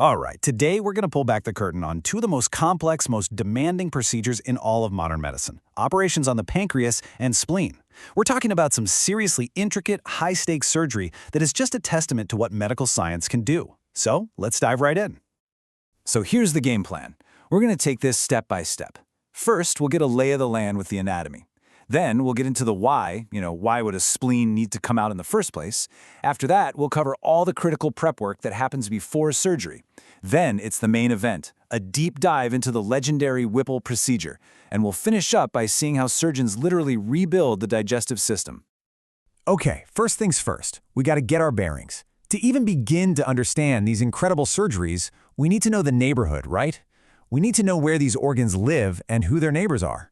All right, today we're going to pull back the curtain on two of the most complex, most demanding procedures in all of modern medicine, operations on the pancreas and spleen. We're talking about some seriously intricate, high-stakes surgery that is just a testament to what medical science can do. So let's dive right in. So here's the game plan. We're going to take this step by step. First, we'll get a lay of the land with the anatomy. Then we'll get into the why, why would a spleen need to come out in the first place? After that, we'll cover all the critical prep work that happens before surgery. Then it's the main event, a deep dive into the legendary Whipple procedure, and we'll finish up by seeing how surgeons literally rebuild the digestive system. Okay, first things first, we got to get our bearings. To even begin to understand these incredible surgeries, we need to know the neighborhood, right? We need to know where these organs live and who their neighbors are.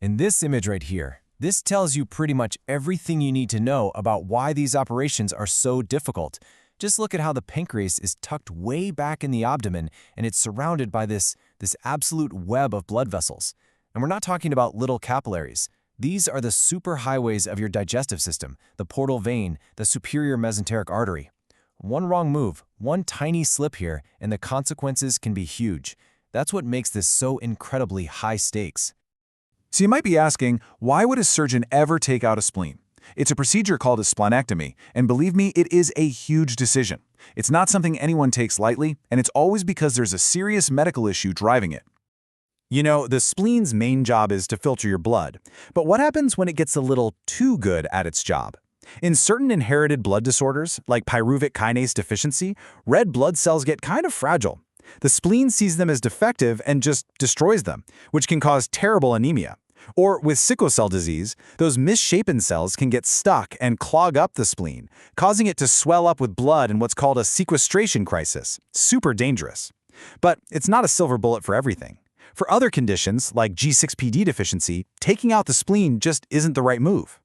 In this image right here, this tells you pretty much everything you need to know about why these operations are so difficult. Just look at how the pancreas is tucked way back in the abdomen and it's surrounded by this absolute web of blood vessels. And we're not talking about little capillaries. These are the superhighways of your digestive system, the portal vein, the superior mesenteric artery. One wrong move, one tiny slip here, and the consequences can be huge. That's what makes this so incredibly high stakes. So you might be asking, why would a surgeon ever take out a spleen? It's a procedure called a splenectomy, and believe me, it is a huge decision. It's not something anyone takes lightly, and it's always because there's a serious medical issue driving it. The spleen's main job is to filter your blood. But what happens when it gets a little too good at its job? In certain inherited blood disorders, like pyruvic kinase deficiency, red blood cells get kind of fragile. The spleen sees them as defective and just destroys them, which can cause terrible anemia. Or with sickle cell disease, those misshapen cells can get stuck and clog up the spleen, causing it to swell up with blood in what's called a sequestration crisis. Super dangerous. But it's not a silver bullet for everything. For other conditions, like G6PD deficiency, taking out the spleen just isn't the right move.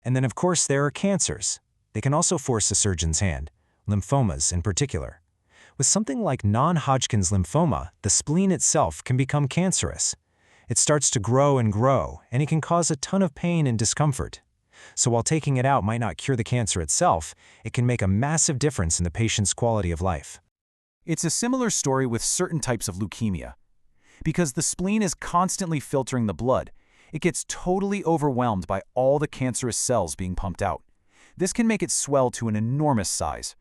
And then, of course, there are cancers. They can also force a surgeon's hand, lymphomas in particular. With something like non-Hodgkin's lymphoma, the spleen itself can become cancerous. It starts to grow, and it can cause a ton of pain and discomfort. So while taking it out might not cure the cancer itself, it can make a massive difference in the patient's quality of life. It's a similar story with certain types of leukemia. Because the spleen is constantly filtering the blood, it gets totally overwhelmed by all the cancerous cells being pumped out. This can make it swell to an enormous size.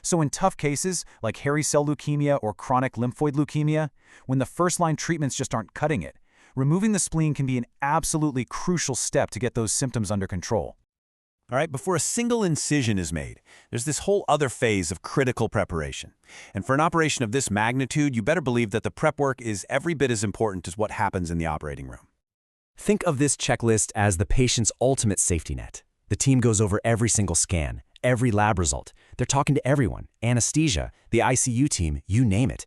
So in tough cases, like hairy cell leukemia or chronic lymphoid leukemia, when the first-line treatments just aren't cutting it, removing the spleen can be an absolutely crucial step to get those symptoms under control. All right, before a single incision is made, there's this whole other phase of critical preparation. And for an operation of this magnitude, you better believe that the prep work is every bit as important as what happens in the operating room. Think of this checklist as the patient's ultimate safety net. The team goes over every single scan, every lab result. They're talking to everyone, anesthesia, the ICU team, you name it.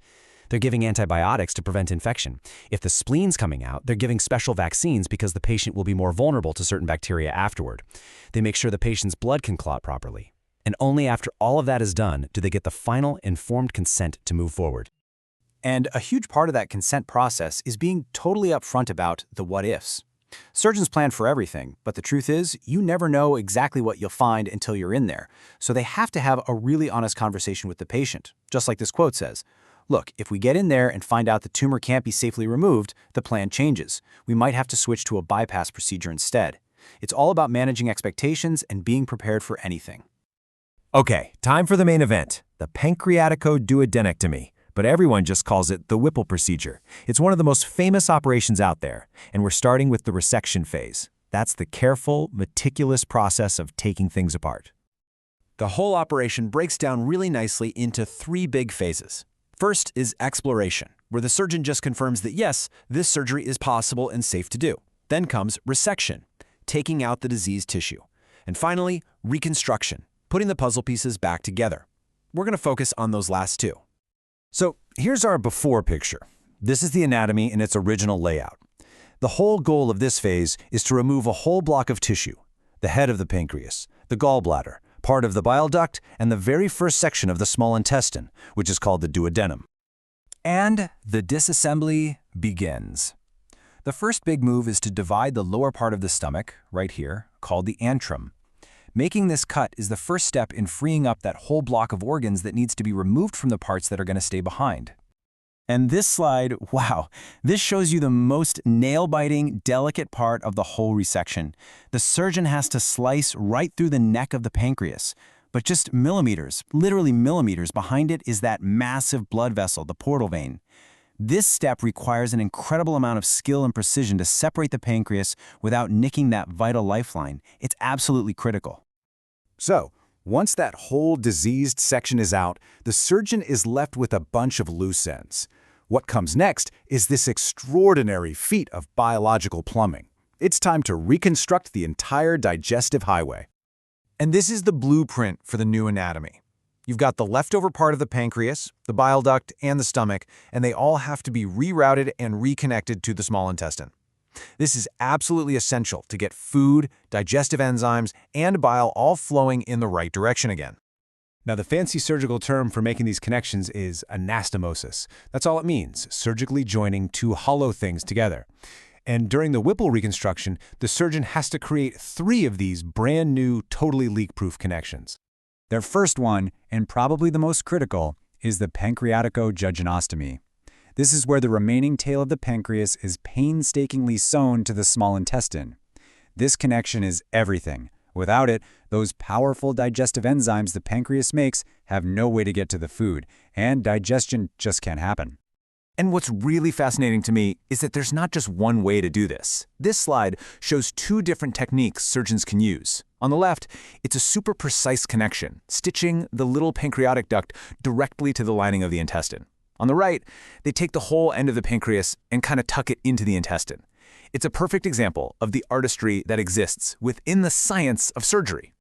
They're giving antibiotics to prevent infection. If the spleen's coming out, they're giving special vaccines because the patient will be more vulnerable to certain bacteria afterward. They make sure the patient's blood can clot properly. And only after all of that is done do they get the final informed consent to move forward. And a huge part of that consent process is being totally upfront about the what-ifs. Surgeons plan for everything, but the truth is, you never know exactly what you'll find until you're in there. So they have to have a really honest conversation with the patient, just like this quote says. Look, if we get in there and find out the tumor can't be safely removed, the plan changes. We might have to switch to a bypass procedure instead. It's all about managing expectations and being prepared for anything. Okay, time for the main event, the pancreaticoduodenectomy, but everyone just calls it the Whipple procedure. It's one of the most famous operations out there, and we're starting with the resection phase. That's the careful, meticulous process of taking things apart. The whole operation breaks down really nicely into three big phases. First is exploration, where the surgeon just confirms that yes, this surgery is possible and safe to do. Then comes resection, taking out the diseased tissue. And finally, reconstruction, putting the puzzle pieces back together. We're going to focus on those last two. So here's our before picture. This is the anatomy in its original layout. The whole goal of this phase is to remove a whole block of tissue, the head of the pancreas, the gallbladder, part of the bile duct, and the very first section of the small intestine, which is called the duodenum. And the disassembly begins. The first big move is to divide the lower part of the stomach, right here, called the antrum. Making this cut is the first step in freeing up that whole block of organs that needs to be removed from the parts that are going to stay behind. And this slide, wow, this shows you the most nail-biting, delicate part of the whole resection. The surgeon has to slice right through the neck of the pancreas. But just millimeters, literally millimeters, behind it is that massive blood vessel, the portal vein. This step requires an incredible amount of skill and precision to separate the pancreas without nicking that vital lifeline. It's absolutely critical. So, once that whole diseased section is out, the surgeon is left with a bunch of loose ends. What comes next is this extraordinary feat of biological plumbing. It's time to reconstruct the entire digestive highway. And this is the blueprint for the new anatomy. You've got the leftover part of the pancreas, the bile duct, and the stomach, and they all have to be rerouted and reconnected to the small intestine. This is absolutely essential to get food, digestive enzymes, and bile all flowing in the right direction again. Now, the fancy surgical term for making these connections is anastomosis. That's all it means, surgically joining two hollow things together. And during the Whipple reconstruction, the surgeon has to create 3 of these brand new, totally leak-proof connections. Their first one, and probably the most critical, is the pancreatico-jejunostomy. This is where the remaining tail of the pancreas is painstakingly sewn to the small intestine. This connection is everything. Without it, those powerful digestive enzymes the pancreas makes have no way to get to the food, and digestion just can't happen. And what's really fascinating to me is that there's not just one way to do this. This slide shows 2 different techniques surgeons can use. On the left, it's a super precise connection, stitching the little pancreatic duct directly to the lining of the intestine. On the right, they take the whole end of the pancreas and kind of tuck it into the intestine. It's a perfect example of the artistry that exists within the science of surgery.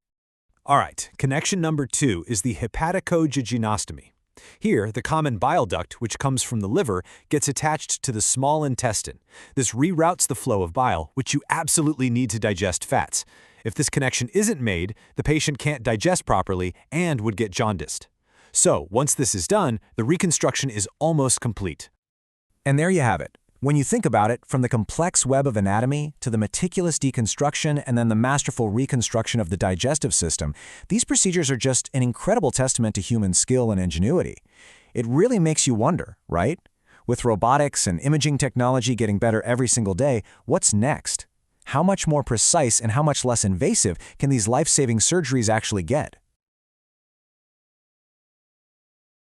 All right, connection number 2 is the hepatico-jejunostomy. Here, the common bile duct, which comes from the liver, gets attached to the small intestine. This reroutes the flow of bile, which you absolutely need to digest fats. If this connection isn't made, the patient can't digest properly and would get jaundiced. So, once this is done, the reconstruction is almost complete. And there you have it. When you think about it, from the complex web of anatomy to the meticulous deconstruction and then the masterful reconstruction of the digestive system, these procedures are just an incredible testament to human skill and ingenuity. It really makes you wonder, right? With robotics and imaging technology getting better every single day, what's next? How much more precise and how much less invasive can these life-saving surgeries actually get?